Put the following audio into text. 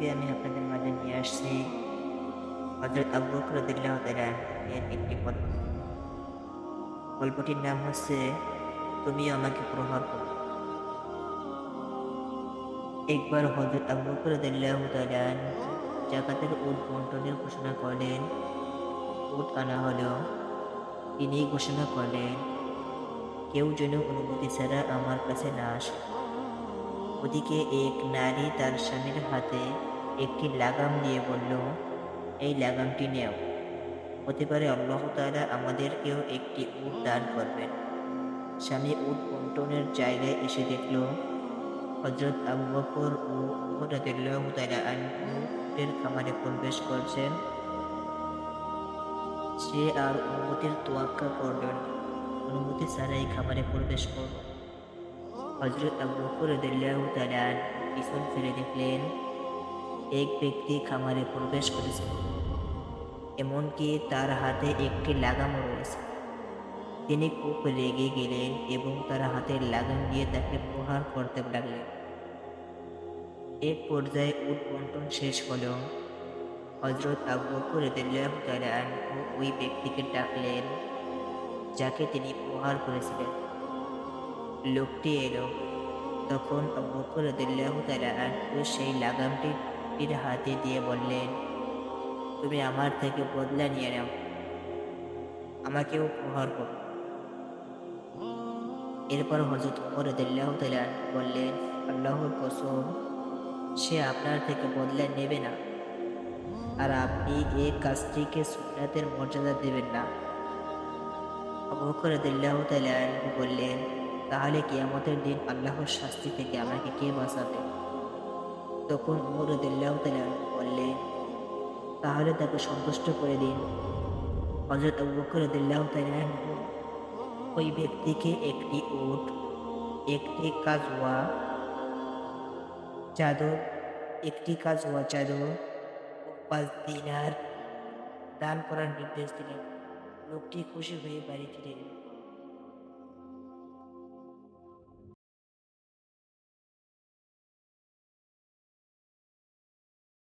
আজকে আমি আপনাদের মাঝে নিয়ে আসছি হযরত আবু বকর রাদিয়াল্লাহু তাআলা এর একটি গল্প। গল্পটির নাম হচ্ছে "তুমি আমাকে প্রহার করো"। একবার হযরত আবু বকর রাদিয়াল্লাহু তাআলা যাকাতের উট বন্টনের ঘোষণা করলেন। উট আনা হলো। তিনি ঘোষণা করলেন, কেউ যেন অনুমতি ছাড়া আমার কাছে না আসে। ওদিকে এক নারী তার স্বামীর হাতে একটি লাগাম দিয়ে বলল, এই লাগামটি নেও। হতে পারে আল্লাহ তাআলা আমাদেরকেও একটি উট দান করবেন। স্বামী উট বন্টনের জায়গায় এসে দেখল, হযরত আবু বকর ও উমর রাদিয়াল্লাহু তাআলা আনহু উটের খামারে প্রবেশ করছেন। সে আর অনুমতির তোয়াক্কা করল না। অনুমতি ছাড়াই খামারে প্রবেশ করল। হযরত আবু বকর রাদিয়াল্লাহু তাআলা আনহু পিছন ফিরে দেখলেন, এক ব্যক্তি খামারে প্রবেশ করেছে। এমনকি তার হাতে একটি লাগামও রয়েছে। তিনি খুব রেগে গেলেন এবং তার হাতের লাগাম দিয়ে তাকে প্রহার করতে লাগলেন। এক পর্যায়ে উট বন্টন শেষ হলো। হযরত আবু বকর রাদিয়াল্লাহু তাআলা আনহু ওই ব্যক্তিকে ডাকলেন, যাকে তিনি প্রহার করেছিলেন। লোকটি এলো। তখন আবু বকর রাদিয়াল্লাহু তাআলা আনহু সেই লাগামটি লোকটির হাতে দিয়ে বললেন, তুমি আমার থেকে বদলা নিয়ে নাও, আমাকেও প্রহার করো। এরপর হযরত উমর রাদিয়াল্লাহু তাআলা আনহু বললেন, আল্লাহর কসম, সে আপনার থেকে বদলা নেবে না, আর আপনি এ কাজটিকে সুন্নাতের মর্যাদা দেবেন না। আবু বকর রাদিয়াল্লাহু তাআলা আনহু বললেন, তাহলে কিয়ামতের দিন আল্লাহর শাস্তি থেকে আমাকে কে বাঁচাবে? তখন উমর রাদিয়াল্লাহু তাআলা আনহু বললেন, তাহলে তাকে সন্তুষ্ট করে দিন। হযরত আবু বকর রাদিয়াল্লাহু তাআলা আনহু ওই ব্যক্তিকে একটি উট, একটি কাজওয়া চাদর ও ৫ দিনার দান করার নির্দেশ দিলেন। লোকটি খুশি হয়ে বাড়ি ফিরে এল।